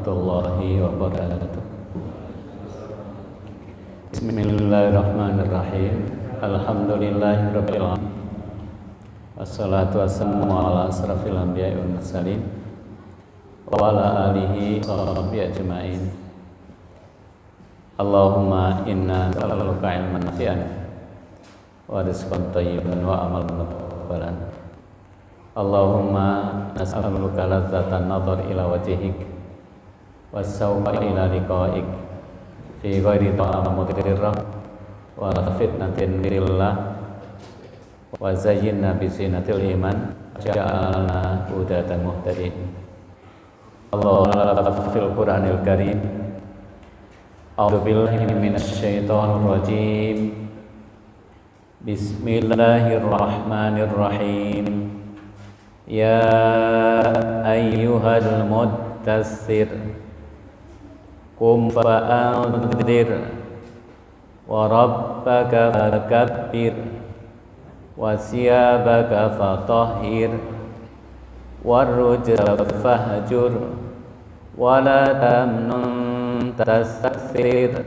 warahmatullahi wabarakatuh. Bismillahirrahmanirrahim. Alhamdulillahirabbil alamin. Wassalatu wassalamu ala asrafil anbiya'i wal mursalin wa ala alihi wa sahbihi ajma'in. Allahumma inna nas'aluka ilman nafi'an wa rizqan thayyiban wa amalan mutaqabbalan. Allahumma nas'aluka ladzatan nadhar ila wajhik was-sawfa ila liqa'ik fi ghairi ta'am mudirrah wa fitnatin lillah wa zayyinna bi zinatil iman ja'alna hudatan muhtadin. Allah fil Qur'anil Karim. A'udzu billahi minasy syaithanir rajim. Bismillahirrahmanirrahim. Ya ayyuhal mudaththir qum fa'anzir wa rabbaka fakabbir wa siyabaka fatahhir warrujza fahjur wa la tamnun tastakthir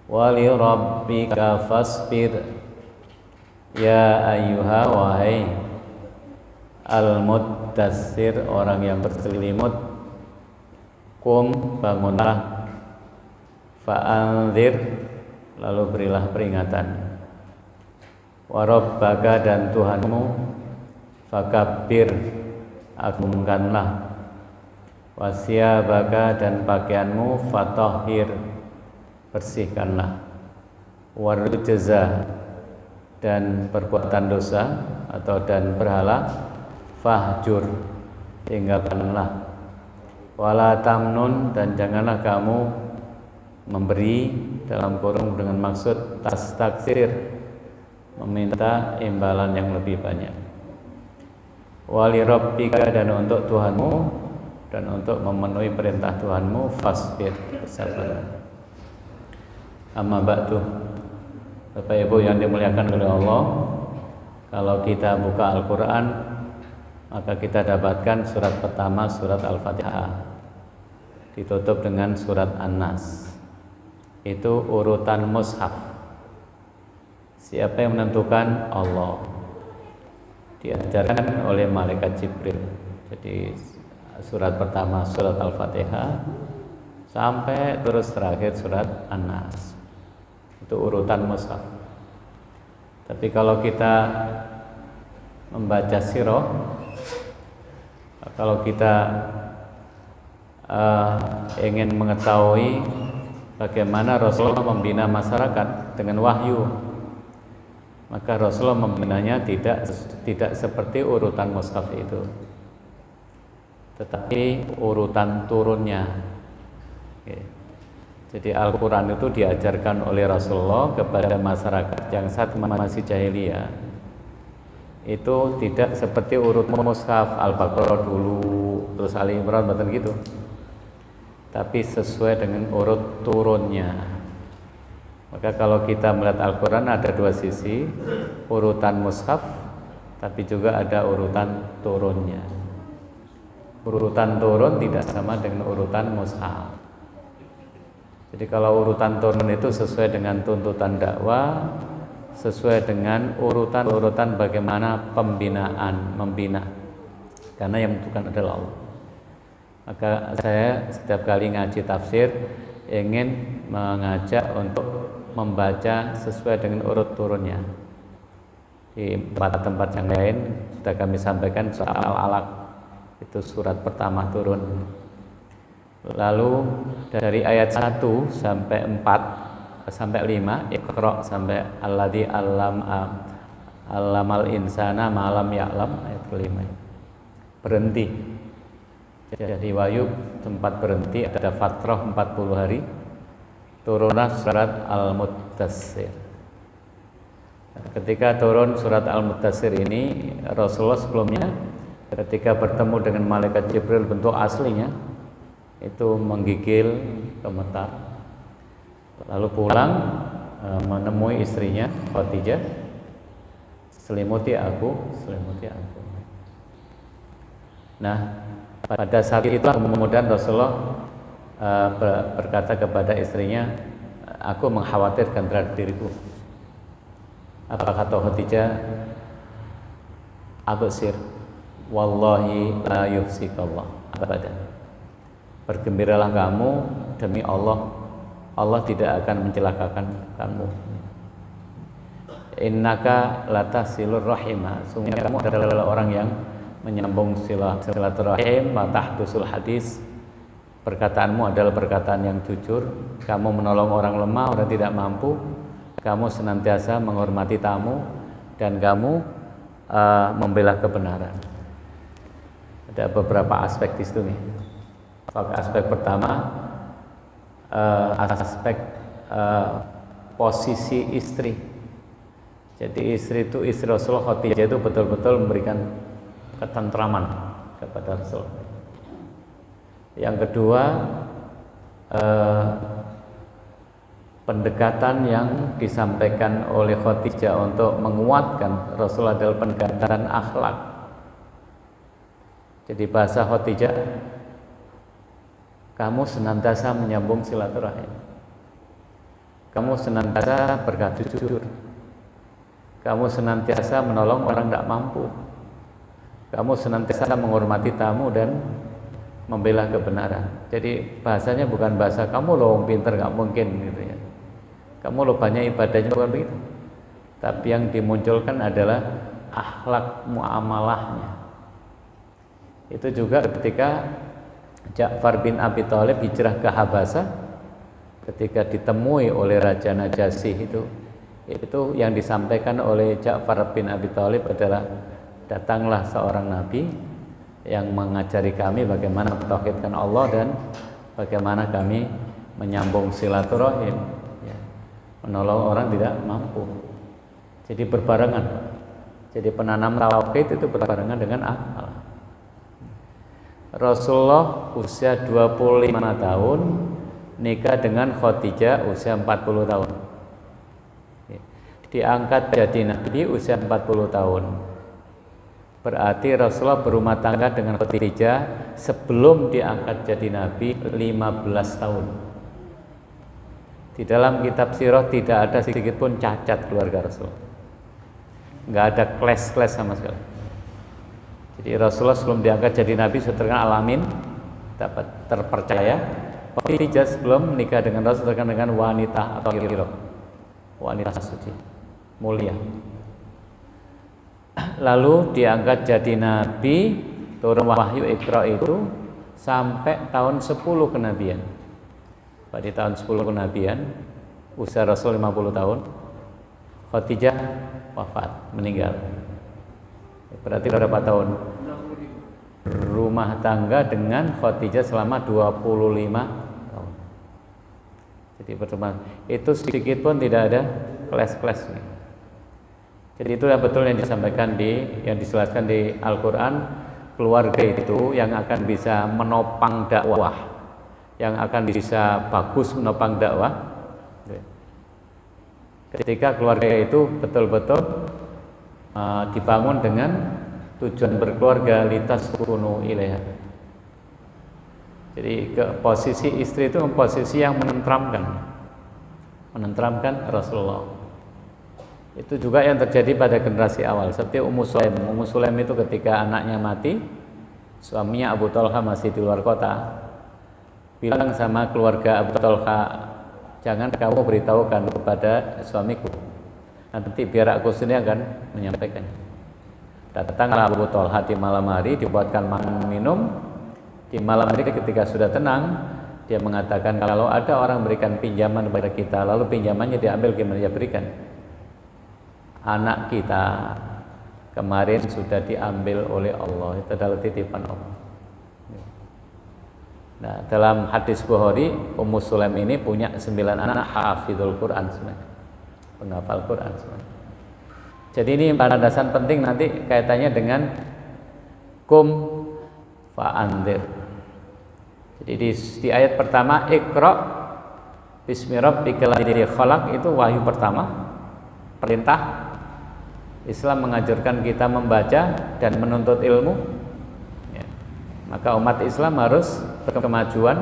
wa li rabbika fasbir. Ya ayyuha, wahai al-muddatsir, orang yang berselimut, kum, bangunlah, fa'anzir, lalu berilah peringatan, wa rabbaka, dan Tuhanmu, fakabbir, agungkanlah, wa siyabaka, dan pakaianmu, fatahhir, bersihkanlah, warujza, dan perbuatan dosa atau dan berhala, fahjur, tinggalkanlah, wala tamnun, dan janganlah kamu memberi, dalam kurung dengan maksud tastaksir, meminta imbalan yang lebih banyak, wali rabbika, dan untuk Tuhanmu, dan untuk memenuhi perintah Tuhanmu, fasbir, bersabarlah. Amma ba'du. Bapak Ibu yang dimuliakan oleh Allah, kalau kita buka Al-Quran, maka kita dapatkan surat pertama, surat Al-Fatihah, ditutup dengan surat An-Nas. Itu urutan mushaf. Siapa yang menentukan? Allah. Diajarkan oleh malaikat Jibril. Jadi surat pertama surat Al-Fatihah sampai terus terakhir surat An-Nas. Itu urutan mushaf. Tapi kalau kita membaca sirah, kalau kita ingin mengetahui bagaimana Rasulullah membina masyarakat dengan wahyu, maka Rasulullah membinanya tidak seperti urutan mushaf itu, tetapi urutan turunnya. Jadi Al-Quran itu diajarkan oleh Rasulullah kepada masyarakat yang saat masih jahiliyah. Itu tidak seperti urut mushaf, Al-Baqarah dulu, terus Ali Imran, betul gitu. Tapi sesuai dengan urut turunnya. Maka kalau kita melihat Al-Quran ada dua sisi, urutan mushaf, tapi juga ada urutan turunnya. Urutan turun tidak sama dengan urutan mushaf. Jadi kalau urutan turun itu sesuai dengan tuntutan dakwah, sesuai dengan urutan-urutan bagaimana membina, karena yang menentukan adalah Allah. Maka saya setiap kali ngaji tafsir ingin mengajak untuk membaca sesuai dengan urut turunnya. Di tempat-tempat yang lain sudah kami sampaikan soal Al-Alaq, itu surat pertama turun. Lalu dari ayat 1 sampai 4 sampai 5, Iqra sampai alladzi allamal insana ma lam ya'lam, ayat kelima. Berhenti. Jadi wahyu tempat berhenti, ada fatrah 40 hari. Turunlah surat Al-Muddatsir. Ketika turun surat Al-Muddatsir ini, Rasulullah sebelumnya ketika bertemu dengan malaikat Jibril bentuk aslinya, itu menggigil, gemetar, lalu pulang menemui istrinya Khadijah, selimuti aku. Nah, pada saat itu kemudian Rasulullah berkata kepada istrinya, aku mengkhawatirkan terhadap diriku. Apa kata Khadijah? Absir, wallahi la yuhsikallah abadan. Bergembiralah kamu, demi Allah, Allah tidak akan mencelakakan kamu. Innaka latasilur rahimah, sungguh kamu adalah orang yang menyambung silaturahim, wa tahdusul hadis. Perkataanmu adalah perkataan yang jujur, kamu menolong orang lemah, orang tidak mampu, kamu senantiasa menghormati tamu, dan kamu membela kebenaran. Ada beberapa aspek di situ nih. Aspek pertama, aspek posisi istri. Jadi istri Rasulullah Khadijah itu betul-betul memberikan ketentraman kepada Rasul. Yang kedua, pendekatan yang disampaikan oleh Khadijah untuk menguatkan Rasul adalah pendekatan akhlak. Jadi bahasa Khadijah, kamu senantiasa menyambung silaturahim, kamu senantiasa berkata jujur, kamu senantiasa menolong orang tidak mampu, kamu senantiasa menghormati tamu dan membela kebenaran. Jadi bahasanya bukan bahasa kamu loh pinter nggak mungkin gitu ya, kamu loh banyak ibadahnya, bukan begitu. Tapi yang dimunculkan adalah akhlak muamalahnya. Itu juga ketika Ja'far bin Abi Thalib hijrah ke Habasah, ketika ditemui oleh Raja Najasyi, itu yang disampaikan oleh Ja'far bin Abi Thalib adalah, datanglah seorang nabi yang mengajari kami bagaimana mentauhidkan Allah dan bagaimana kami menyambung silaturahim, ya, menolong orang tidak mampu. Jadi berbarengan. Jadi penanam tauhid itu berbarengan dengan akal. Rasulullah usia 25 tahun nikah dengan Khadijah usia 40 tahun. Diangkat jadi nabi usia 40 tahun. Berarti Rasulullah berumah tangga dengan Khadijah sebelum diangkat jadi nabi 15 tahun. Di dalam kitab sirah tidak ada sedikit pun cacat keluarga Rasul. Nggak ada kles-kles sama sekali. Jadi Rasulullah sebelum diangkat jadi nabi sudah terkenal alamin, dapat terpercaya. Khadijah sebelum menikah dengan Rasul terkenal dengan wanita atau hero, wanita suci, mulia. Lalu diangkat jadi nabi, turun wahyu Iqra itu sampai tahun 10 kenabian. Pada tahun 10 kenabian, usia Rasul 50 tahun, Khadijah wafat, meninggal. Berarti berapa tahun? Rumah tangga dengan Khadijah selama 25 tahun. Jadi pertemuan itu sedikit pun tidak ada kelas-kelas. Jadi itulah betul yang disampaikan yang dijelaskan di Al-Quran. Keluarga itu yang akan bisa menopang dakwah, yang akan bisa bagus menopang dakwah, ketika keluarga itu betul-betul dibangun dengan tujuan berkeluarga, litas kunu ilaiha. Jadi posisi istri itu posisi yang menenteramkan Rasulullah. Itu juga yang terjadi pada generasi awal. Seperti Ummu Sulaim. Ummu Sulaim itu ketika anaknya mati, suaminya Abu Talha masih di luar kota, bilang sama keluarga Abu Talha, jangan kamu beritahukan kepada suamiku, nanti biar aku sendiri akan menyampaikan. Datanglah Abu Talha di malam hari, dibuatkan makan minum. Di malam hari ketika sudah tenang, dia mengatakan kalau ada orang berikan pinjaman kepada kita, lalu pinjamannya diambil, gimana dia berikan? Anak kita kemarin sudah diambil oleh Allah, itu adalah titipan Allah. Nah, dalam hadis Bukhari, Ummu Sulaim ini punya 9 anak hafizul Quran, penghafal Quran. Jadi ini landasan penting nanti kaitannya dengan kum fa'andir. Jadi di ayat pertama, Iqra bismi rabbikal ladzi khalaq, itu wahyu pertama, perintah. Islam mengajarkan kita membaca dan menuntut ilmu, ya. Maka umat Islam harus berkemajuan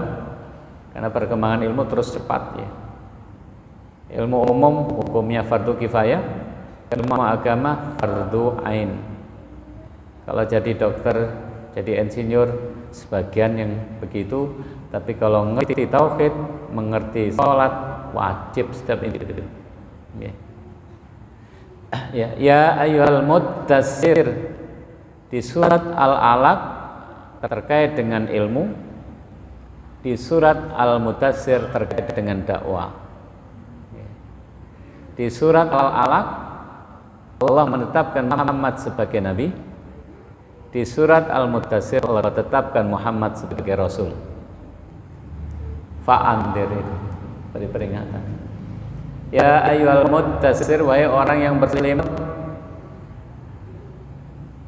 karena perkembangan ilmu terus cepat ya. Ilmu umum hukumnya fardu kifayah, ilmu agama fardu ain. Kalau jadi dokter, jadi insinyur, sebagian yang begitu, tapi kalau mengerti tauhid, mengerti sholat, wajib setiap individu. Ya ayyuhal muddatsir, di surat Al-Alaq terkait dengan ilmu, di surat Al-Mudatsir terkait dengan dakwah. Di surat Al-Alaq Allah menetapkan Muhammad sebagai nabi. Di surat Al-Mudatsir Allah tetapkan Muhammad sebagai rasul. Fa'andir, itu beri peringatan. Ya ayyuhal muddatsir, wahai orang yang berselimut.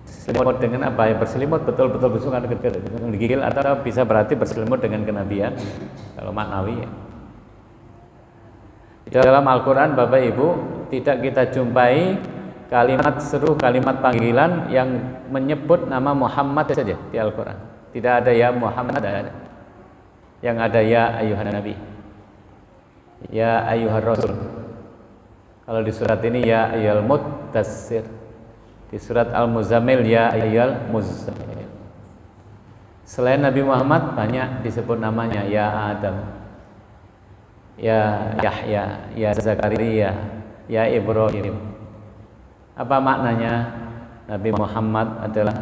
Berselimut dengan apa? Ya, berselimut betul-betul bersungan gigil, atau bisa berarti berselimut dengan kenabian kalau maknawi ya. Di dalam Al-Quran Bapak Ibu tidak kita jumpai kalimat seru, kalimat panggilan yang menyebut nama Muhammad saja di Al-Quran. Tidak ada ya Muhammad, ada. Yang ada ya ayyuhan nabi, ya ayyuhar rasul. Kalau di surat ini ya ayyuhal muddatsir, di surat Al-Muzammil ya ayyuhal muzammil. Selain Nabi Muhammad banyak disebut namanya, ya Adam, ya Yahya, ya Zakaria, ya Ibrahim. Apa maknanya? Nabi Muhammad adalah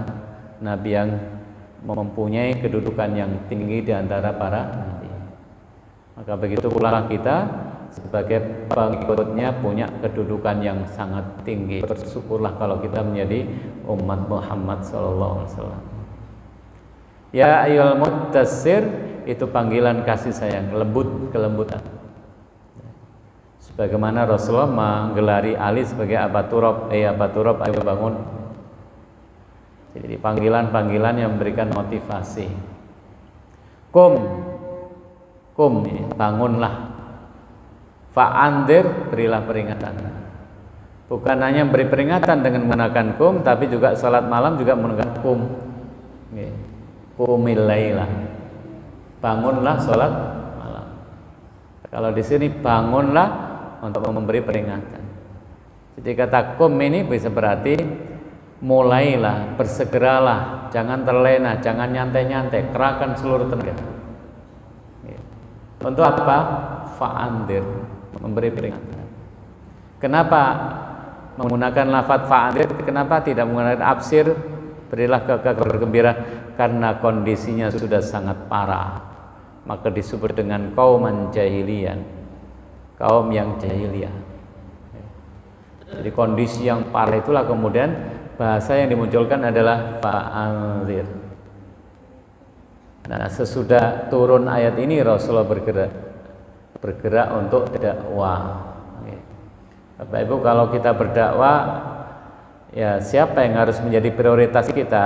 nabi yang mempunyai kedudukan yang tinggi di antara para nabi. Maka begitu pula kita sebagai pengikutnya punya kedudukan yang sangat tinggi. Bersyukurlah kalau kita menjadi umat Muhammad SAW. Ya ayyuhal muddatsir, itu panggilan kasih sayang, lembut, kelembutan. Sebagaimana Rasulullah menggelari Ali sebagai Aba Turab, Aba Turab, ayo bangun. Jadi panggilan-panggilan yang memberikan motivasi. Kum, bangunlah. Fa'andir, berilah peringatan. Bukan hanya beri peringatan dengan menggunakan kum, tapi juga salat malam juga menggunakan kum. Qumil laila, bangunlah salat malam. Kalau di sini bangunlah untuk memberi peringatan. Jadi kata kum ini bisa berarti mulailah, bersegeralah, jangan terlena, jangan nyantai-nyantai, kerahkan seluruh tenaga. Untuk apa? Fa'andir, memberi peringatan. Kenapa menggunakan lafaz fa'andir? Kenapa tidak menggunakan absir, berilah kabar gembira? Karena kondisinya sudah sangat parah, maka disebut dengan qauman jahiliyan, kaum yang jahiliyah. Jadi kondisi yang parah itulah kemudian bahasa yang dimunculkan adalah fa'anzir. Nah, sesudah turun ayat ini Rasulullah bergerak untuk dakwah. Bapak Ibu, kalau kita berdakwah, ya siapa yang harus menjadi prioritas kita?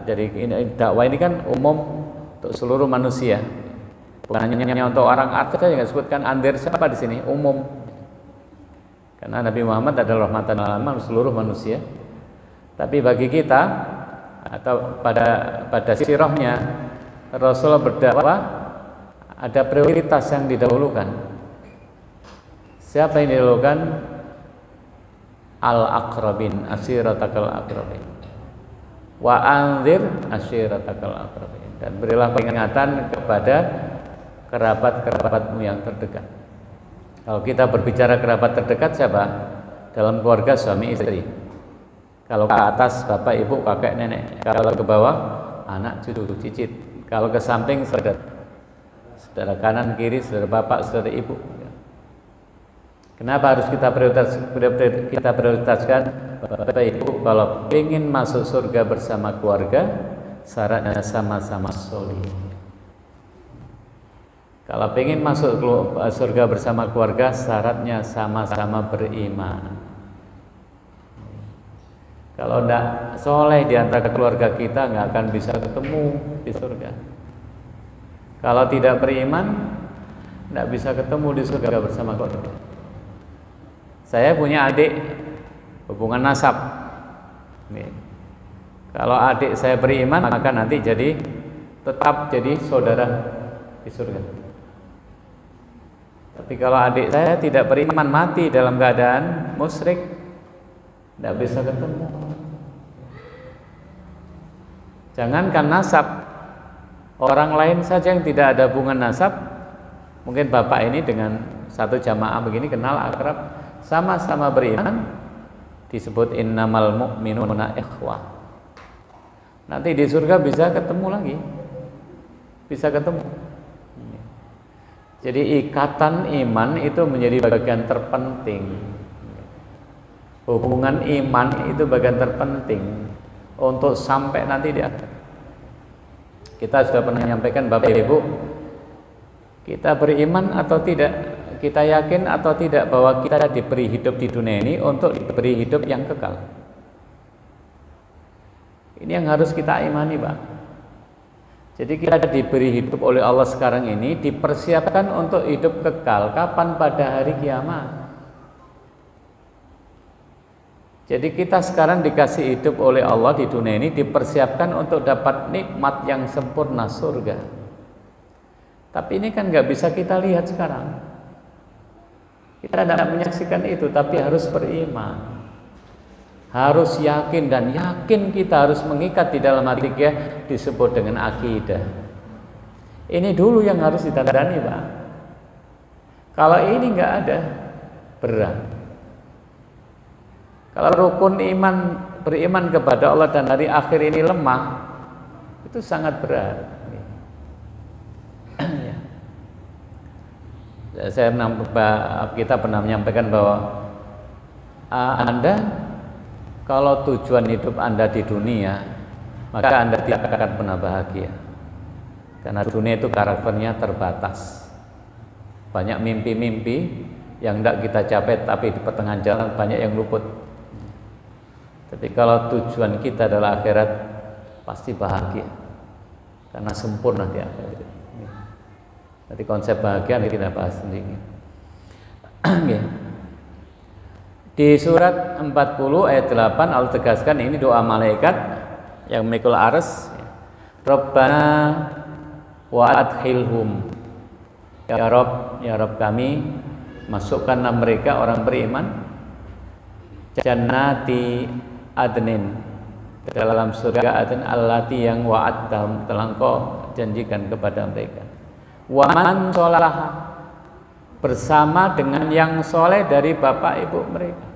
Jadi dakwah ini kan umum untuk seluruh manusia. Bukan hanya untuk orang Arab saja yang disebutkan andir, siapa di sini? Umum. Karena Nabi Muhammad adalah rahmatan lil alamin, seluruh manusia. Tapi bagi kita atau pada sirahnya Rasulullah berdakwah ada prioritas yang didahulukan. Siapa yang didahulukan? Al-aqrabin, ashiratakal aqrabin. Wa anzir ashiratakal aqrabin, dan berilah peringatan kepada kerabat-kerabatmu yang terdekat. Kalau kita berbicara kerabat terdekat siapa? Dalam keluarga suami istri. Kalau ke atas bapak, ibu, kakek, nenek. Kalau ke bawah anak, cucu, cicit. Kalau ke samping saudara kanan, kiri, saudara bapak, saudara ibu. Kenapa harus kita prioritaskan? Bapak Ibu, kalau ingin masuk surga bersama keluarga, syaratnya sama-sama solih. Kalau ingin masuk surga bersama keluarga, syaratnya sama-sama beriman. Kalau tidak soleh di antara keluarga kita, nggak akan bisa ketemu di surga. Kalau tidak beriman, tidak bisa ketemu di surga bersama keluarga. Saya punya adik, hubungan nasab. Kalau adik saya beriman, maka nanti tetap jadi saudara di surga. Tapi kalau adik saya tidak beriman mati dalam keadaan musyrik, tidak bisa ketemu. Jangankan nasab, orang lain saja yang tidak ada hubungan nasab, mungkin bapak ini dengan satu jamaah begini kenal akrab, sama-sama beriman, disebut innamal mu'minuna ikhwah. Nanti di surga bisa ketemu lagi, bisa ketemu. Jadi ikatan iman itu menjadi bagian terpenting. Hubungan iman itu bagian terpenting untuk sampai nanti di akhir. Kita sudah pernah menyampaikan Bapak Ibu, kita beriman atau tidak, kita yakin atau tidak bahwa kita diberi hidup di dunia ini untuk diberi hidup yang kekal. Ini yang harus kita imani, Pak. Jadi kita diberi hidup oleh Allah sekarang ini dipersiapkan untuk hidup kekal. Kapan? Pada hari kiamat. Jadi kita sekarang dikasih hidup oleh Allah di dunia ini dipersiapkan untuk dapat nikmat yang sempurna, surga. Tapi ini kan nggak bisa kita lihat sekarang. Kita tidak menyaksikan itu, tapi harus beriman. Harus yakin, dan yakin kita harus mengikat di dalam hati kita, disebut dengan akidah. Ini dulu yang harus ditandani, Pak. Kalau ini nggak ada, berat. Kalau rukun iman, beriman kepada Allah dan hari akhir ini lemah, itu sangat berat. Kita pernah menyampaikan bahwa Anda kalau tujuan hidup Anda di dunia, maka Anda tidak akan pernah bahagia. Karena dunia itu karakternya terbatas. Banyak mimpi-mimpi yang tidak kita capai, tapi di pertengahan jalan banyak yang luput. Tapi kalau tujuan kita adalah akhirat, pasti bahagia. Karena sempurna di akhirat. Jadi konsep bahagia kita bahas sendiri. Di surat 40 ayat 8 Allah tegaskan, ini doa malaikat yang memikul arsy. Rabbana wa adkhilhum, ya Rabb kami, masukkanlah mereka orang beriman jannati adnin, dalam surga adn allati yang wa'adtahum, telah Engkau janjikan kepada mereka. Wa man sholaha, bersama dengan yang soleh dari bapak ibu mereka.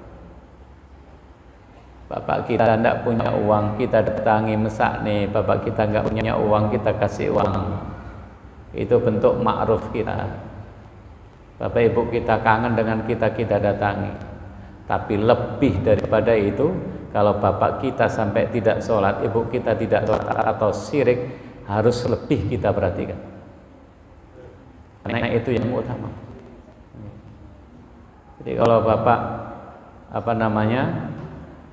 Bapak kita tidak punya uang, kita datangi mesak nih. Bapak kita nggak punya uang, kita kasih uang. Itu bentuk ma'ruf kita. Bapak ibu kita kangen dengan kita, kita datangi. Tapi lebih daripada itu, kalau bapak kita sampai tidak sholat, ibu kita tidak sholat atau syirik, harus lebih kita perhatikan. Karena itu yang utama. Jadi kalau bapak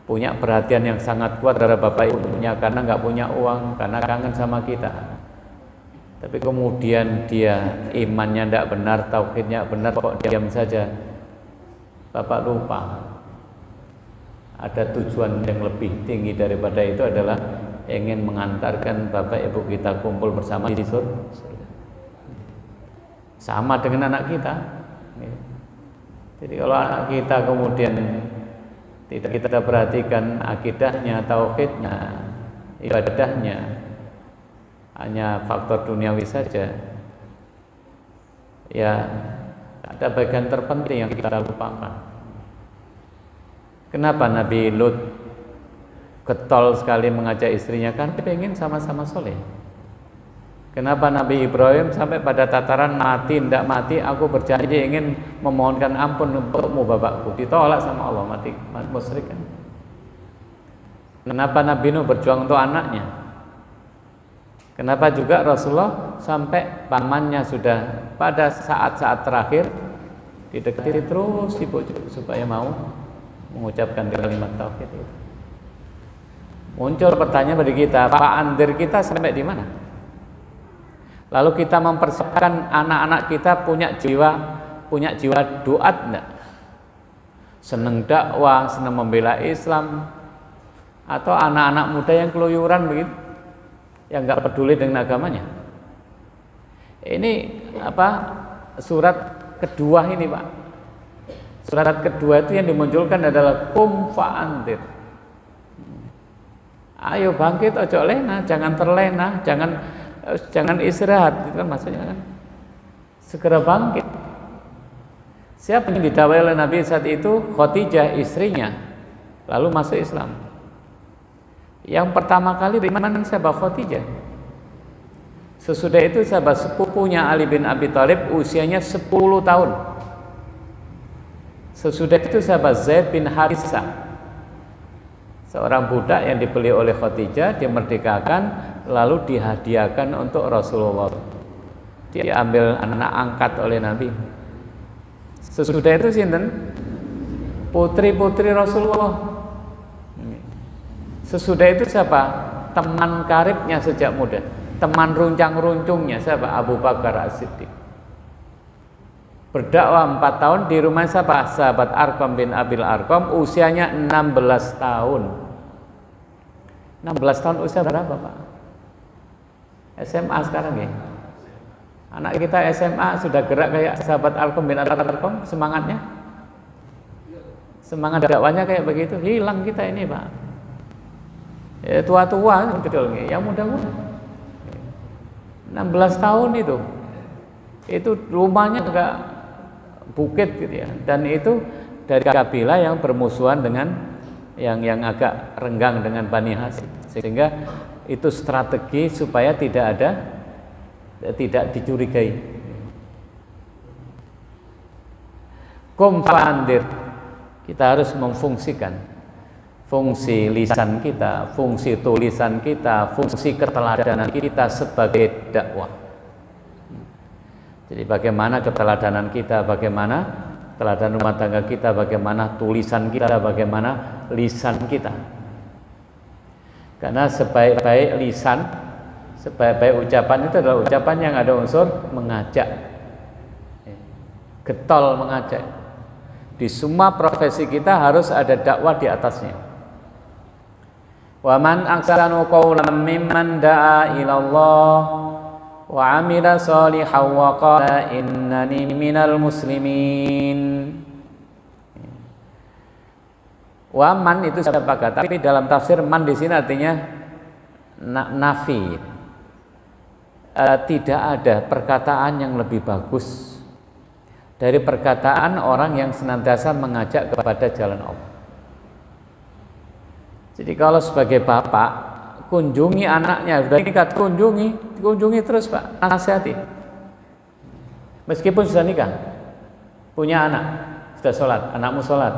punya perhatian yang sangat kuat terhadap bapak ibunya karena nggak punya uang, karena kangen sama kita, tapi kemudian dia imannya tidak benar, tauhidnya benar, kok diam saja, bapak lupa ada tujuan yang lebih tinggi daripada itu, adalah ingin mengantarkan bapak ibu kita kumpul bersama di surga. Sama dengan anak kita. Jadi kalau anak kita kemudian tidak kita perhatikan akidahnya, tauhidnya, ibadahnya, hanya faktor duniawi saja, ya ada bagian terpenting yang kita lupakan. Kenapa Nabi Lut getol sekali mengajak istrinya? Karena dia ingin sama-sama soleh. Kenapa Nabi Ibrahim sampai pada tataran mati, tidak mati, aku berjanji ingin memohonkan ampun untukmu bapakku, ditolak sama Allah, mati musyrik kan? Kenapa Nabi Nuh berjuang untuk anaknya? Kenapa juga Rasulullah sampai pamannya sudah pada saat-saat terakhir didekati terus dibujuk supaya mau mengucapkan kalimat tauhid itu? Muncul pertanyaan bagi kita, Pak Andir kita sampai di mana? Lalu kita mempersiapkan anak-anak kita punya jiwa doa enggak? Senang dakwah, senang membela Islam, atau anak-anak muda yang keluyuran begitu, yang enggak peduli dengan agamanya? Ini surat kedua ini Pak. Surat kedua itu yang dimunculkan adalah kum fa'andir. Ayo bangkit, ojo lena, jangan terlena, jangan istirahat, itu kan maksudnya kan. Segera bangkit. Siapa yang didakwai oleh Nabi saat itu? Khadijah, istrinya, lalu masuk Islam. Yang pertama kali beriman siapa? Khadijah. Sesudah itu sahabat sepupunya Ali bin Abi Thalib usianya 10 tahun. Sesudah itu sahabat Zaid bin Harithah, seorang budak yang dibeli oleh Khadijah, dimerdekakan lalu dihadiahkan untuk Rasulullah. Dia ambil anak angkat oleh Nabi. Sesudah itu sinten? Putri-putri Rasulullah. Sesudah itu siapa? Teman karibnya sejak muda, teman runcang-runcungnya siapa? Abu Bakar As-Siddiq. Berdakwah 4 tahun di rumah siapa? Sahabat Arqam bin Abil Arqam, usianya 16 tahun. 16 tahun usia berapa Pak? SMA sekarang ya? Anak kita SMA sudah gerak kayak sahabat Arqam bin Abil Arqam, semangatnya? Semangat dakwahnya kayak begitu, hilang kita ini Pak. Ya, tua-tua betul nih, yang muda-muda. 16 tahun itu rumahnya enggak bukit gitu ya, dan itu dari kabilah yang bermusuhan dengan yang agak renggang dengan Bani Hashim, sehingga itu strategi supaya tidak dicurigai. Qum fa'andir, kita harus memfungsikan fungsi lisan kita, fungsi tulisan kita, fungsi keteladanan kita sebagai dakwah. Jadi bagaimana keteladanan kita, bagaimana teladan rumah tangga kita, bagaimana tulisan kita, bagaimana lisan kita. Karena sebaik-baik lisan, sebaik-baik ucapan itu adalah ucapan yang ada unsur mengajak, getol mengajak. Di semua profesi kita harus ada dakwah di atasnya. Wa man ahsanu qawlan mimman da'a ila Allah wa 'amila shalihan wa qala innani minal muslimin. Wa man itu sepakat, tapi dalam tafsir man di sini artinya nafi. Tidak ada perkataan yang lebih bagus dari perkataan orang yang senantiasa mengajak kepada jalan Allah. Jadi kalau sebagai bapak kunjungi anaknya, sudah nikah kunjungi terus Pak, nasihati. Meskipun sudah nikah, punya anak, sudah sholat, anakmu sholat,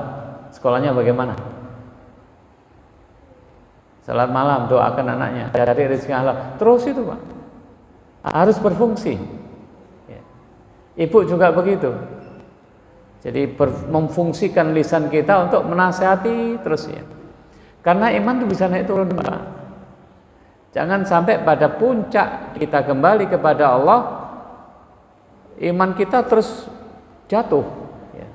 sekolahnya bagaimana? Sholat malam, doakan anaknya, cari rezeki halal, terus itu Pak, harus berfungsi. Ibu juga begitu. Jadi memfungsikan lisan kita untuk menasihati terus ya. Karena iman itu bisa naik turun Pak. Jangan sampai pada puncak kita kembali kepada Allah, iman kita terus jatuh ya.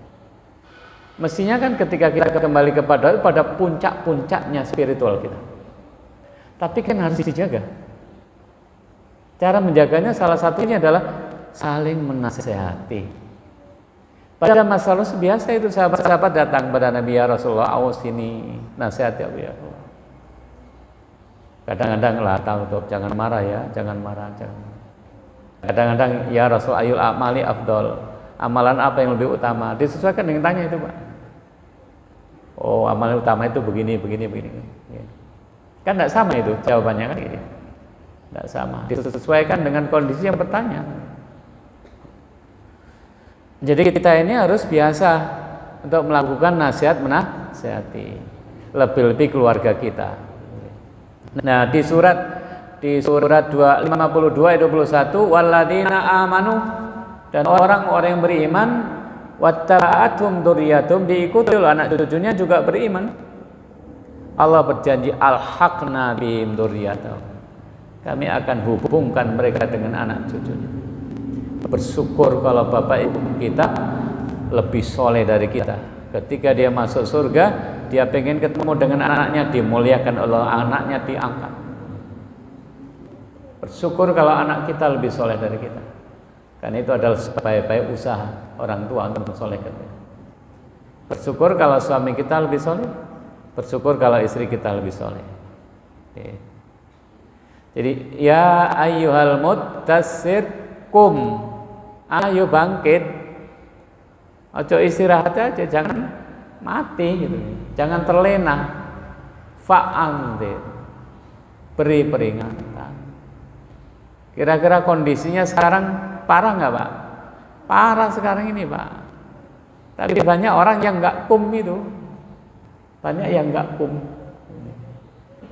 Mestinya kan ketika kita kembali kepada Allah, pada puncak-puncaknya spiritual kita. Tapi kan harus dijaga. Cara menjaganya salah satunya adalah saling menasehati. Pada masa lalu biasa itu sahabat-sahabat datang pada Nabi, ya Rasulullah, awas ini nasihat ya Allah. Kadang-kadang lah tahu, jangan marah ya, jangan marah, jangan. Kadang-kadang ya Rasul, ayul amali afdol, amalan apa yang lebih utama? Disesuaikan dengan tanya itu Pak. Oh, amalan utama itu begini. Kan tidak sama itu jawabannya kan gitu. Tidak sama. Disesuaikan dengan kondisi yang bertanya. Jadi kita ini harus biasa untuk melakukan nasihat menasihati, lebih-lebih keluarga kita. Nah, di surat 52 ayat 21, walladzina amanu, dan orang-orang yang beriman, wattaba'athum dzurriyyatum, diikuti oleh anak cucunya juga beriman. Allah berjanji alhaqna bihim dzurriyyatahum, kami akan hubungkan mereka dengan anak cucunya. Bersyukur kalau bapak ibu kita lebih soleh dari kita. Ketika dia masuk surga, dia pengen ketemu dengan anaknya, dimuliakan oleh anaknya, diangkat. Bersyukur kalau anak kita lebih soleh dari kita. Karena itu adalah sebaik-baik usaha orang tua untuk mensolehkan. Bersyukur kalau suami kita lebih soleh, bersyukur kalau istri kita lebih soleh. Oke. Jadi ya ayyuhal muttassir kum, ayo bangkit, ojo istirahat aja, jangan mati gitu, jangan terlena. Fa'anzir, beri peringatan. Kira-kira kondisinya sekarang parah nggak Pak? Parah sekarang ini Pak. Tapi banyak orang yang nggak kum itu, banyak yang nggak kum.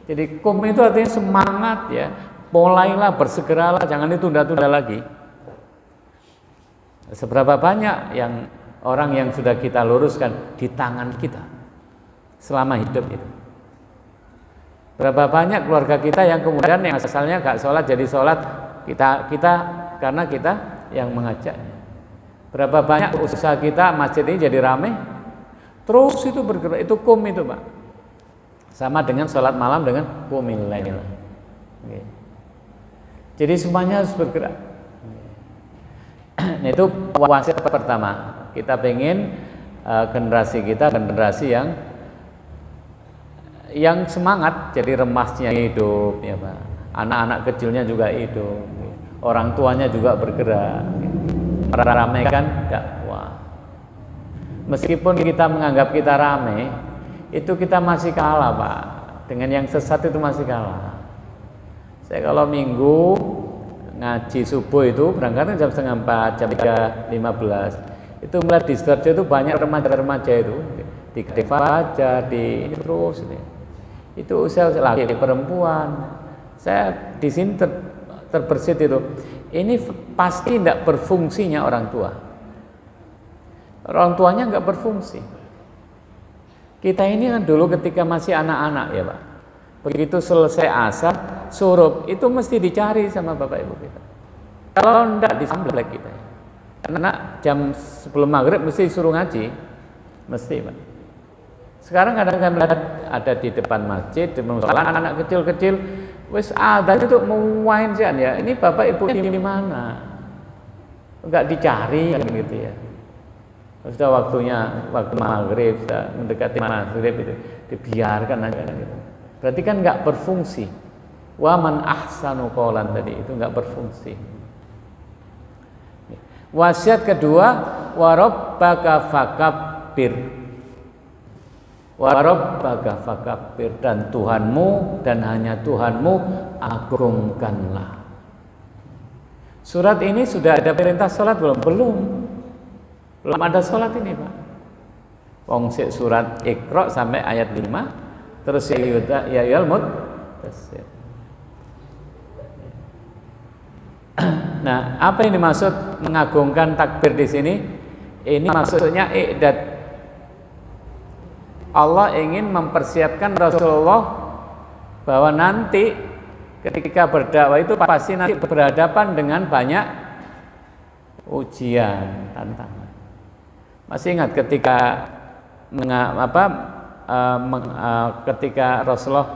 Jadi kum itu artinya semangat ya, mulailah, bersegeralah, jangan ditunda-tunda lagi. Seberapa banyak yang orang yang sudah kita luruskan di tangan kita selama hidup itu. Berapa banyak keluarga kita yang kemudian yang asalnya gak sholat jadi sholat, kita karena kita yang mengajaknya. Berapa banyak usaha kita masjid ini jadi ramai, terus itu bergerak, itu kum itu Pak. Sama dengan sholat malam dengan qumil lail. Jadi semuanya harus bergerak. Nah, itu wasiat pertama. Kita pengen generasi kita generasi yang semangat, jadi remasnya hidup ya Pak. Anak-anak kecilnya juga hidup. Orang tuanya juga bergerak. Meramaikan dakwah. Meskipun kita menganggap kita ramai, itu kita masih kalah Pak. Dengan yang sesat itu masih kalah. Saya kalau minggu ngaji subuh itu berangkatnya jam 3:30, jam 3:15. Itu melihat di Sidoarjo itu banyak remaja-remaja itu di Fajar, di terus ini. Itu usia laki perempuan. Saya di sini terbersit itu. Ini pasti tidak berfungsinya orang tua. Orang tuanya nggak berfungsi. Kita ini kan dulu ketika masih anak-anak ya Pak, begitu selesai asar, surup, itu mesti dicari sama bapak ibu kita. Kalau enggak disamblek kita. Karena jam sebelum maghrib mesti suruh ngaji, mesti Pak. Sekarang kadang-kadang ada di depan masjid, di musola anak kecil-kecil, wis ada itu main sih ya. Ini bapak ibu di mana? Enggak dicari kan gitu ya. Sudah waktu maghrib, sudah mendekati maghrib itu dibiarkan aja gitu. Berarti kan nggak berfungsi. Wa man ahsanu qawlan tadi itu nggak berfungsi. Wasiat kedua, wa rabbaka fakabbir. Wa rabbaka fakabbir, dan Tuhanmu dan hanya Tuhanmu agungkanlah. Surat ini sudah ada perintah salat belum? Belum ada sholat ini Pak. Wong surat Iqra sampai ayat 5, terus ya ayyuhal mudaththir. Nah, apa ini maksud mengagungkan takbir di sini? Ini maksudnya i'dad. Allah ingin mempersiapkan Rasulullah bahwa nanti ketika berdakwah itu pasti nanti berhadapan dengan banyak ujian, tantangan. Masih ingat ketika ketika Rasulullah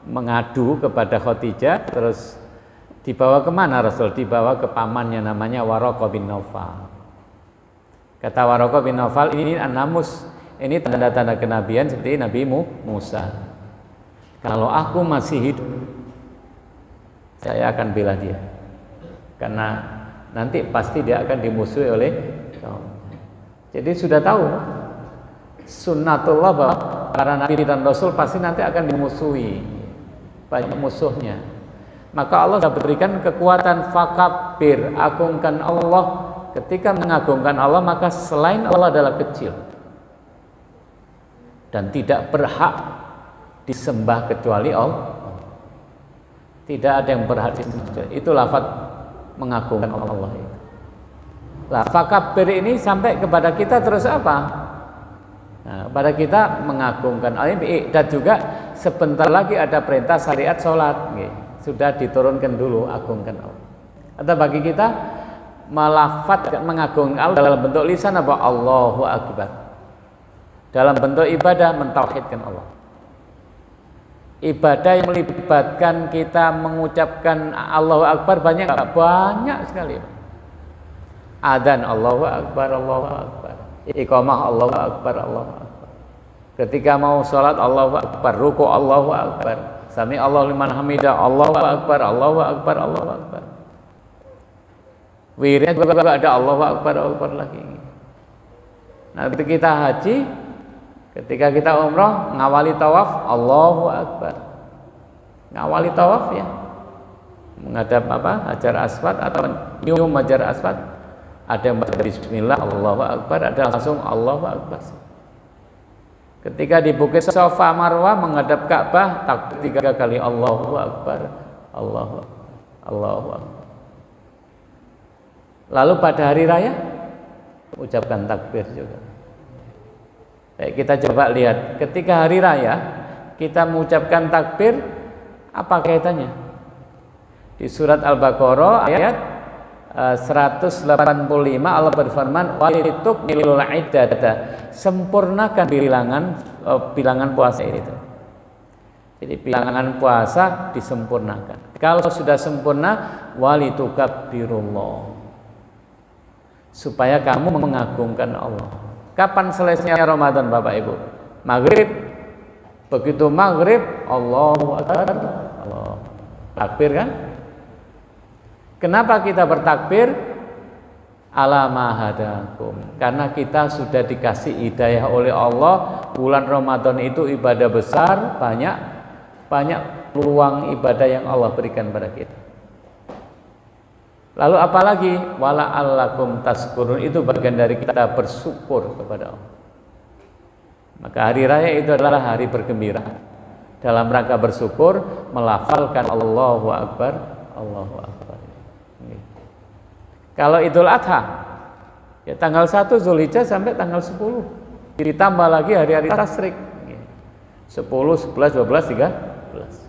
mengadu kepada Khadijah, terus dibawa kemana Rasul? Dibawa ke pamannya namanya Waraqah bin Naufal. Kata Waraqah bin Naufal, ini an-namus, ini tanda-tanda kenabian seperti Nabi Musa. Kalau aku masih hidup, saya akan bela dia, karena nanti pasti dia akan dimusuhi oleh kaum. Jadi sudah tahu sunnatullah bahwa para nabi dan rasul pasti nanti akan dimusuhi, banyak musuhnya. Maka Allah sudah berikan kekuatan fakabbir, agungkan Allah. Ketika mengagungkan Allah, maka selain Allah adalah kecil dan tidak berhak disembah kecuali Allah. Tidak ada yang berhak disembah. Itu lafaz mengagungkan Allah itu. Lah fakabbir ini sampai kepada kita terus apa? Nah, pada kita mengagungkan Allah. Dan juga sebentar lagi ada perintah syariat sholat, sudah diturunkan dulu, agungkan Allah. Atau bagi kita melafadzkan mengagungkan Allah dalam bentuk lisan apa? Allahu Akbar. Dalam bentuk ibadah mentauhidkan Allah. Ibadah yang melibatkan kita mengucapkan Allahu Akbar banyak sekali. Adzan Allahu Akbar, Allahu Akbar. Iqamah Allahu Akbar, Allahu Akbar. Ketika mau sholat Allahu Akbar, ruku Allahu Akbar. Sami Allahu liman hamidah, Allahu Akbar, Allahu Akbar, Allahu Akbar. Wirid juga ada Allahu Akbar, Allahu Akbar lagi. Nanti kita haji, ketika kita umroh, ngawali tawaf Allahu Akbar. Ngawali tawaf ya, menghadap Hajar Aswad atau nyium Hajar Aswad, ada yang baca bismillah Allahu Akbar, ada langsung Allahu Akbar. Ketika di Bukit Safa Marwah menghadap Ka'bah, takbir 3 kali Allahu Akbar, Allahu Akbar, Allahu Akbar. Lalu pada hari raya ucapkan takbir juga. Baik, kita coba lihat ketika hari raya kita mengucapkan takbir, apa kaitannya? Di surat Al-Baqarah ayat 185 Allah berfirman, walitukmilul iddata, sempurnakan bilangan puasa itu. Jadi bilangan puasa disempurnakan. Kalau sudah sempurna, walitukabbirullah, supaya kamu mengagungkan Allah. Kapan selesainya Ramadan Bapak Ibu? Maghrib. Begitu maghrib, Allahu Akbar, Allah. Takbir kan? Kenapa kita bertakbir? Ala ma hadakum. Karena kita sudah dikasih hidayah oleh Allah. Bulan Ramadan itu ibadah besar, banyak peluang ibadah yang Allah berikan pada kita. Lalu apalagi wala allakum taskurun, itu bagian dari kita bersyukur kepada Allah. Maka hari raya itu adalah hari bergembira. Dalam rangka bersyukur, melafalkan Allahu Akbar, Allahu Akbar. Kalau Idul Adha, ya tanggal 1 Zulhijjah sampai tanggal 10. Ditambah lagi hari-hari tasyrik. 10, 11, 12, 13.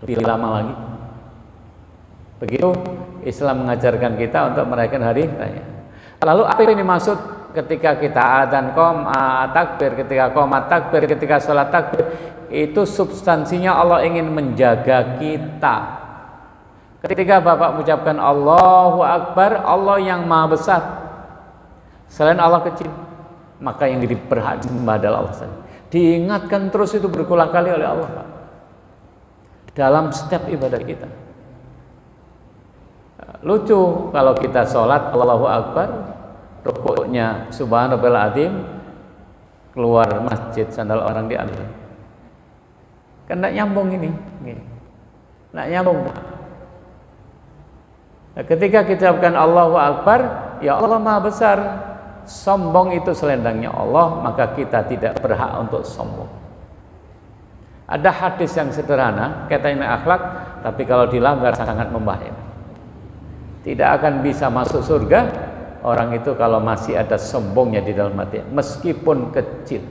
Lebih lama lagi. Begitu Islam mengajarkan kita untuk merayakan hari raya. Lalu apa ini maksud ketika kita adzan takbir, ketika qomat takbir, ketika sholat takbir? Itu substansinya Allah ingin menjaga kita. Ketika Bapak mengucapkan Allahu Akbar, Allah yang maha besar, selain Allah kecil, maka yang diperhatikan adalah Allah. Diingatkan terus itu berulang kali oleh Allah, Pak, dalam setiap ibadah kita. Lucu kalau kita sholat Allahu Akbar, rukuknya Subhanallahil Azim, keluar masjid sandal orang diambil. Kan tidak nyambung ini, tidak nyambung. Nah, ketika kita ucapkan Allahu Akbar, ya Allah maha besar, sombong itu selendangnya Allah, maka kita tidak berhak untuk sombong. Ada hadis yang sederhana, katanya akhlak, tapi kalau dilanggar sangat membahayakan. Tidak akan bisa masuk surga orang itu kalau masih ada sombongnya di dalam hati, meskipun kecil.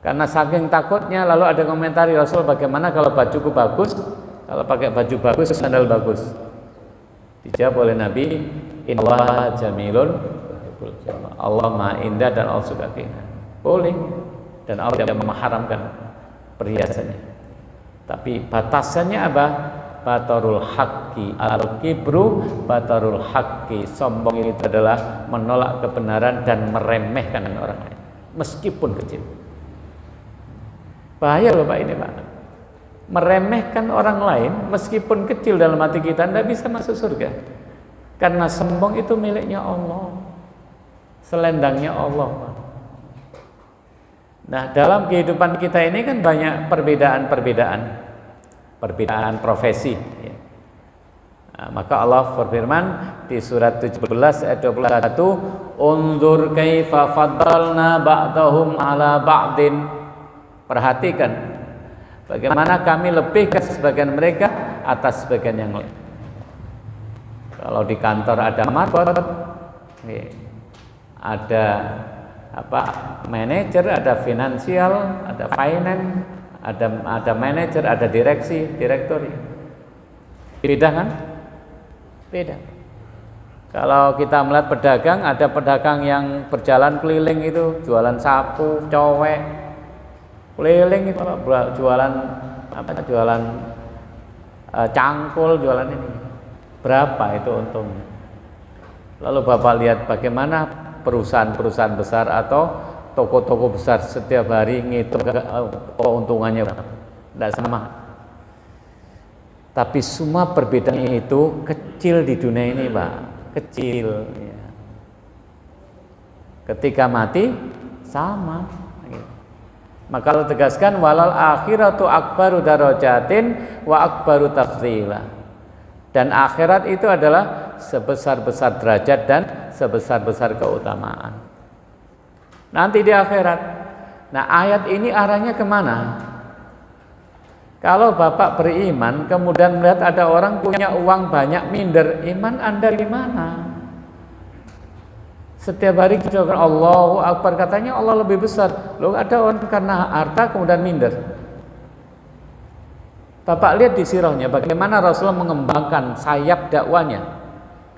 Karena saking takutnya, lalu ada komentar Rasul, bagaimana kalau bajuku bagus, kalau pakai baju bagus, sandal bagus? Dijawab oleh Nabi, Innallaha jamilun, Allah maha indah dan Allah suka keindahan. Boleh, dan Allah tidak mengharamkan perhiasannya. Tapi batasannya apa? Batarul haqqi al-kibru, batarul haqqi, sombong itu adalah menolak kebenaran dan meremehkan orang lain meskipun kecil. Bahaya loh Pak ini Pak, meremehkan orang lain meskipun kecil dalam hati kita, tidak bisa masuk surga. Karena sombong itu miliknya Allah, selendangnya Allah Pak. Nah, dalam kehidupan kita ini kan banyak perbedaan profesi ya. Nah, maka Allah berfirman di surat 17 ayat 21, unzur kaifa faddalna ba'dahum ala ba'din, perhatikan bagaimana kami lebihkan sebagian mereka atas sebagian yang lain. Kalau di kantor ada marbot, ada manajer, ada finansial, ada finance, ada manajer, ada direksi, direktur. Beda kan? Beda. Kalau kita melihat pedagang, ada pedagang yang berjalan keliling itu jualan sapu, cowek, keliling itu jualan jualan cangkul, jualan ini. Berapa itu untungnya? Lalu Bapak lihat bagaimana perusahaan-perusahaan besar atau toko-toko besar setiap hari ngitung keuntungannya, tidak sama. Tapi semua perbedaannya itu kecil di dunia ini, Pak, kecil. Ya. Ketika mati sama. Maka Allah tegaskan walal akhiratu akbaru darajatin wa akbaru tafdila. Dan akhirat itu adalah sebesar-besar derajat dan sebesar-besar keutamaan. Nanti di akhirat. Nah, ayat ini arahnya kemana? Kalau Bapak beriman kemudian melihat ada orang punya uang banyak minder, iman Anda di mana? Setiap hari kita katakan Allahu Akbar, katanya Allah lebih besar. Loh, ada orang karena harta kemudian minder. Bapak lihat di sirahnya bagaimana Rasulullah mengembangkan sayap dakwanya.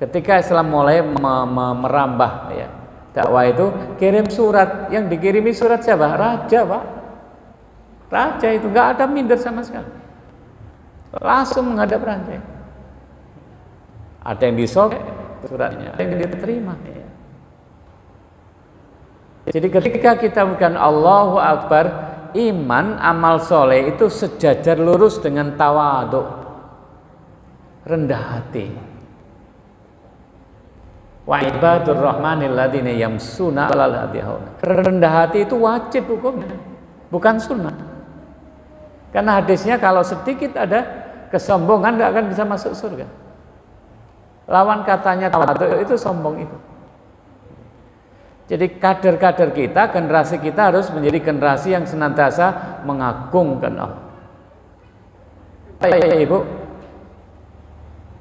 Ketika Islam mulai merambah ya, dakwah itu kirim surat, yang dikirimi surat siapa? Raja, Pak. Raja itu nggak ada minder sama sekali. Langsung menghadap raja. Ada yang disobek suratnya, ada yang diterima. Ya. Jadi ketika kita bukan Allahu Akbar, iman, amal soleh itu sejajar lurus dengan tawadhu, rendah hati. Wa ibadur rahmanil ladzina yamsuna 'alal ardi hauna. Rendah hati itu wajib hukumnya, bukan sunnah. Karena hadisnya kalau sedikit ada kesombongan tidak akan bisa masuk surga. Lawan katanya tawadhu itu sombong itu. Jadi kader-kader kita, generasi kita harus menjadi generasi yang senantiasa mengagungkan Allah. Ibu,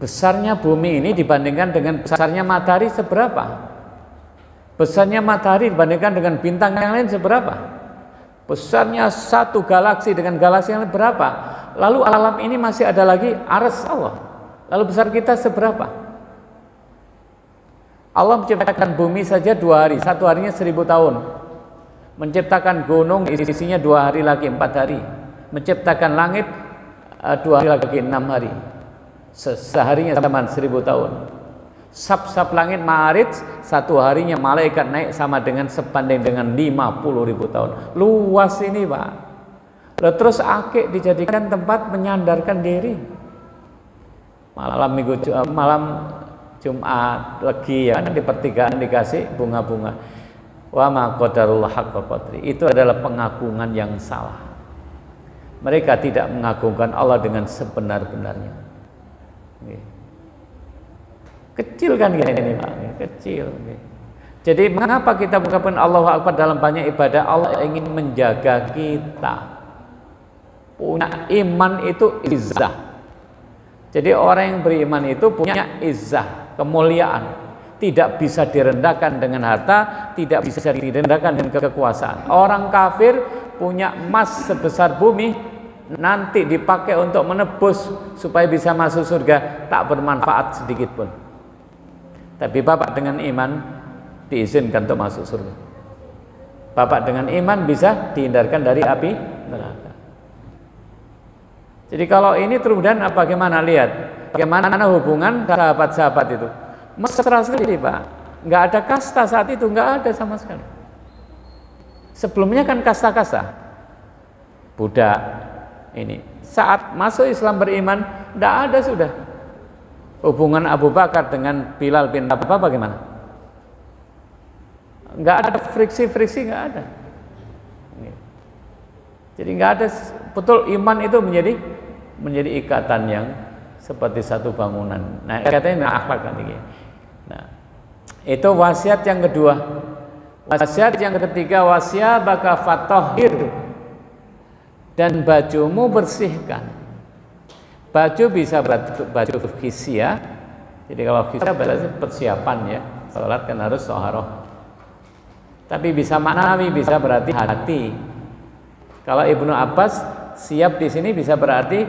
besarnya bumi ini dibandingkan dengan besarnya matahari seberapa? Besarnya matahari dibandingkan dengan bintang yang lain seberapa? Besarnya satu galaksi dengan galaksi yang lain berapa? Lalu alam ini masih ada lagi arsy Allah. Lalu besar kita seberapa? Allah menciptakan bumi saja 2 hari, satu harinya 1000 tahun. Menciptakan gunung isinya 2 hari lagi, 4 hari. Menciptakan langit 2 hari lagi, 6 hari. Seharinya sama 1000 tahun. Sap-sap langit Ma'arij, 1 harinya malaikat naik sama dengan sebanding dengan 50.000 tahun. Luas ini, Pak. Lalu terus akik dijadikan tempat menyandarkan diri. Malam Jumat legi ya, di pertigaan dikasih bunga-bunga. Wa ma qadarullah haqqa qadri. Itu adalah pengagungan yang salah. Mereka tidak mengagungkan Allah dengan sebenar-benarnya. Kecil kan ini, Pak? Kecil. Jadi mengapa kita mengucapkan Allahu Akbar dalam banyak ibadah? Allah ingin menjaga kita. Punya iman itu izzah. Jadi orang yang beriman itu punya izzah, kemuliaan, tidak bisa direndahkan dengan harta, tidak bisa direndahkan dengan kekuasaan. Orang kafir punya emas sebesar bumi, nanti dipakai untuk menebus supaya bisa masuk surga, tak bermanfaat sedikit pun. Tapi Bapak dengan iman diizinkan untuk masuk surga. Bapak dengan iman bisa dihindarkan dari api neraka. Jadi kalau ini kemudian bagaimana, lihat bagaimana hubungan sahabat-sahabat itu mesra sekali, Pak. Nggak ada kasta saat itu, nggak ada sama sekali. Sebelumnya kan kasta-kasta budak ini. Saat masuk Islam beriman, nggak ada sudah. Hubungan Abu Bakar dengan Bilal bin Rabah bagaimana? Nggak ada friksi-friksi, nggak ada. Jadi nggak ada, betul iman itu menjadi ikatan yang seperti satu bangunan. Nah, katanya akhlak nanti. Nah, itu wasiat yang kedua. Wasiat yang ketiga, wasiat baka fatahhir, dan bajumu bersihkan. Baju bisa baju hisya. Jadi kalau hisya berarti persiapan ya. Salat kan harus shaharoh. Tapi bisa maknawi, bisa berarti hati. Kalau Ibnu Abbas siap di sini bisa berarti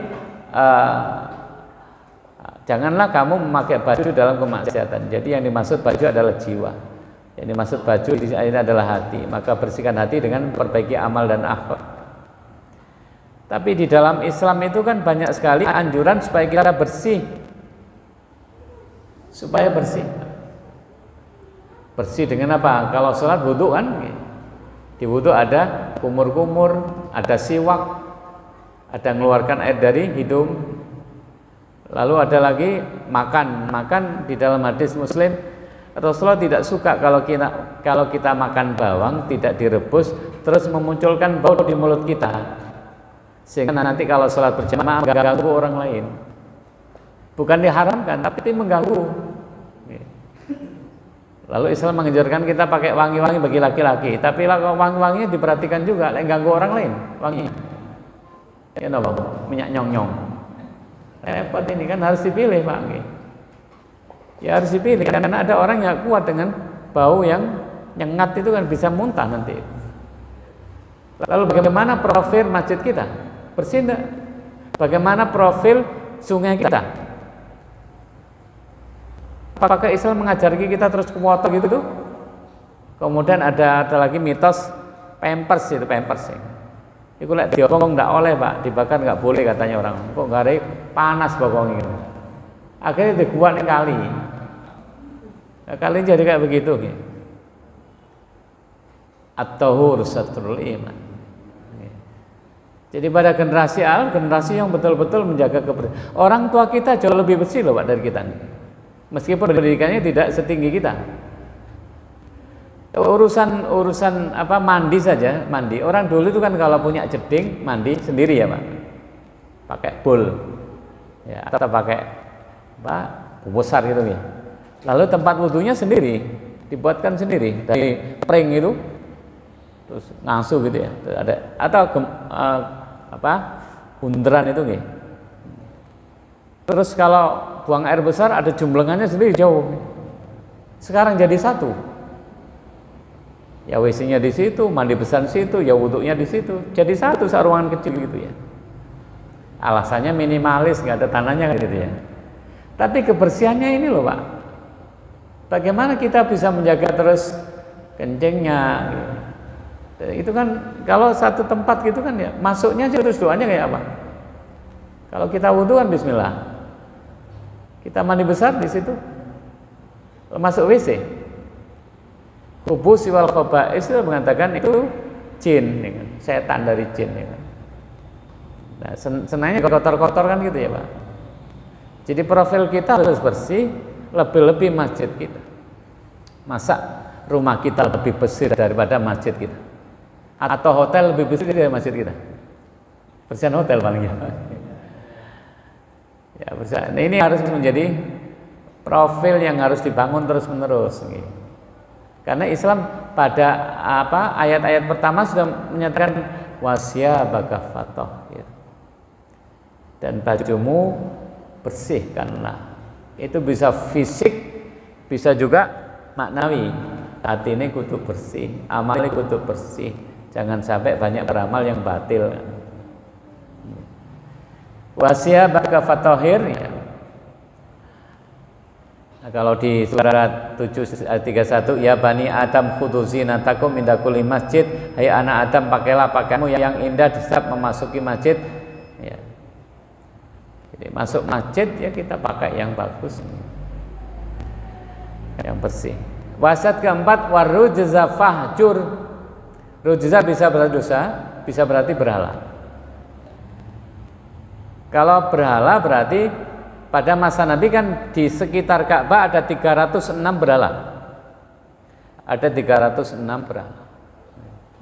janganlah kamu memakai baju dalam kemaksiatan. Jadi yang dimaksud baju adalah jiwa. Yang dimaksud baju di sini adalah hati. Maka bersihkan hati dengan perbaiki amal dan akhlak. Tapi di dalam Islam itu kan banyak sekali anjuran supaya kita bersih. Supaya bersih. Bersih dengan apa? Kalau sholat wudu kan, di wudu ada kumur-kumur, ada siwak, ada mengeluarkan air dari hidung. Lalu ada lagi makan di dalam hadis Muslim, Rasulullah tidak suka kalau kita makan bawang tidak direbus terus memunculkan bau di mulut kita, sehingga nanti kalau sholat berjamaah mengganggu orang lain. Bukan diharamkan, tapi itu mengganggu. Lalu Islam mengajarkan kita pakai wangi-wangi bagi laki-laki, tapi kalau wangi-wanginya diperhatikan juga, ganggu orang lain wangi. Ya no, minyak nyong-nyong. Repot ini kan, harus dipilih Pak. Ya harus dipilih, karena ada orang yang kuat dengan bau yang nyengat itu kan bisa muntah nanti. Lalu bagaimana profil masjid kita? Bersih enggak? Bagaimana profil sungai kita? Apakah Islam mengajari kita terus kotor gitu tuh? Kemudian ada lagi mitos pampers itu pampers. Itu lek diobong enggak oleh Pak, dibakar enggak boleh katanya orang. Kok enggak ada panas bokong itu. Akhirnya dibuat kali. Nah, kali jadi kayak begitu. At-tahur satrul iman. Jadi pada generasi yang betul-betul menjaga kebersihan. Orang tua kita jauh lebih bersih loh Pak dari kita nih. Meskipun pendidikannya tidak setinggi kita. Urusan apa mandi saja, mandi. Orang dulu itu kan kalau punya jeding mandi sendiri ya Pak. Pakai bowl. Ya, atau pakai apa? Besar gitu ya. Lalu tempat wudunya sendiri, dibuatkan sendiri dari pring itu. Terus ngasuh gitu ya. Ada atau bunderan itu nggih. Terus kalau buang air besar ada jumblengannya sendiri jauh. Sekarang jadi satu. Ya WC-nya di situ, mandi besar di situ, ya wuduknya di situ. Jadi satu ruangan kecil gitu ya. Alasannya minimalis, nggak ada tanahnya gitu ya. Tapi kebersihannya ini loh Pak. Bagaimana kita bisa menjaga terus kencingnya? Gitu. Itu kan kalau satu tempat gitu kan ya, masuknya terus doanya kayak apa? Kalau kita wudhu kan bismillah. Kita mandi besar di situ, masuk WC. Hubus wal khaba'is itu mengatakan itu jin, ya kan? Setan dari jin. Ya kan? Nah, senangnya kotor-kotor kan gitu ya Pak. Jadi profil kita harus bersih, lebih-lebih masjid kita. Masa rumah kita lebih bersih daripada masjid kita? Atau hotel lebih bersih dari masjid kita? Bersihan hotel paling ya. Ya, nah ini harus menjadi profil yang harus dibangun terus-menerus. Karena Islam pada ayat-ayat pertama sudah menyatakan wasyabaka fatahhir. Dan bajumu bersihkanlah. Itu bisa fisik, bisa juga maknawi. Hati ini kudu bersih, amal ini kudu bersih. Jangan sampai banyak beramal yang batil. Wasyabaka fatahhir ya. Nah, kalau di surat 7:31 ya bani Adam khudzu zinatakum inda kulli masjid, hai anak Adam pakailah pakaianmu yang indah di saat memasuki masjid ya. Jadi masuk masjid ya kita pakai yang bagus, yang bersih. Wasat keempat warujza fahjur. Rujza bisa berarti dosa, bisa berarti berhala. Kalau berhala berarti pada masa Nabi kan di sekitar Ka'bah ada 306 berhala. Ada 306 berhala.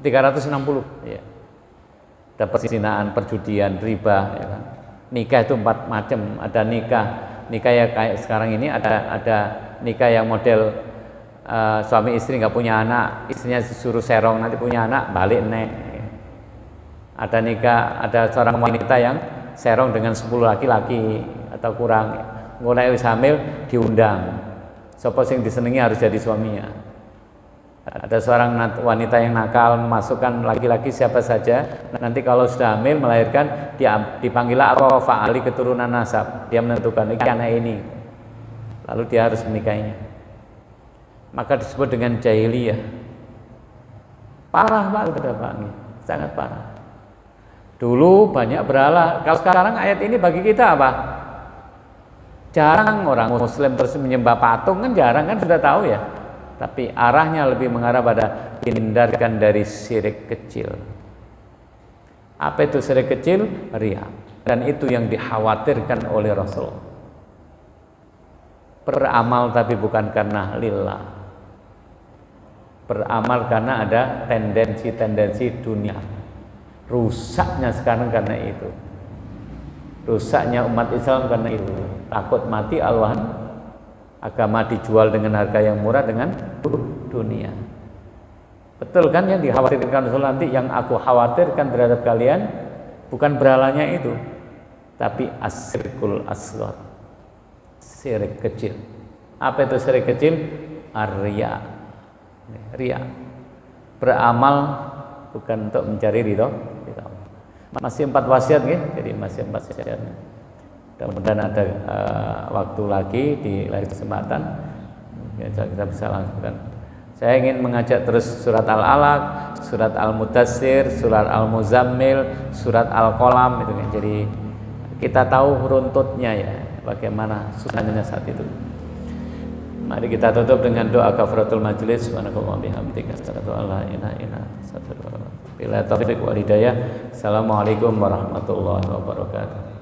360 ya. Ada perzinaan, perjudian, riba ya kan. Nikah itu 4 macam, ada nikah ya kayak sekarang ini ada nikah yang model suami istri nggak punya anak, istrinya disuruh serong nanti punya anak balik nek. Ada nikah, ada seorang wanita yang serong dengan 10 laki-laki atau kurang, mulai wis hamil diundang. Sapa sing disenengi harus jadi suaminya. Ada seorang wanita yang nakal memasukkan laki-laki siapa saja, nanti kalau sudah hamil melahirkan dia dipanggil apa fa'ali keturunan nasab, dia menentukan ini anak ini, lalu dia harus menikahinya. Maka disebut dengan jahiliyah. Parah Pak, sangat parah. Dulu banyak berhala. Kalau sekarang ayat ini bagi kita apa? Jarang orang Muslim terus menyembah patung kan jarang kan, sudah tahu ya. tapi arahnya lebih mengarah pada hindarkan dari syirik kecil. Apa itu syirik kecil? Riya. Dan itu yang dikhawatirkan oleh Rasul. Beramal tapi bukan karena lillah. Beramal karena ada tendensi-tendensi dunia. Rusaknya sekarang karena itu. Rusaknya umat Islam karena itu. Takut mati Allah. Agama dijual dengan harga yang murah dengan dunia. Betul kan yang dikhawatirkan Rasul nanti? Yang aku khawatirkan terhadap kalian bukan berhalanya itu, tapi asyirkul asghar, syirik kecil. Apa itu syirik kecil? Ar-riya. Riya. Beramal bukan untuk mencari ridho. Masih 4 wasiat ya, jadi masih 4 wasiat. Mudah-mudahan ada waktu lagi di lain kesempatan kita bisa langsungkan. Saya ingin mengajak terus surat Al-Alaq, surat Al-Mudaththir, surat Al-Muzammil, surat Al-Qalam itu kan. Jadi kita tahu runtutnya ya, bagaimana susahnya saat itu. Mari kita tutup dengan doa kafaratul majelis. Subhanakallahumma bihamdika asyhadu an la ilaha illa anta astaghfiruka wa atubu ilaik. Bila taufiq wal hidayah. Assalamualaikum warahmatullahi wabarakatuh.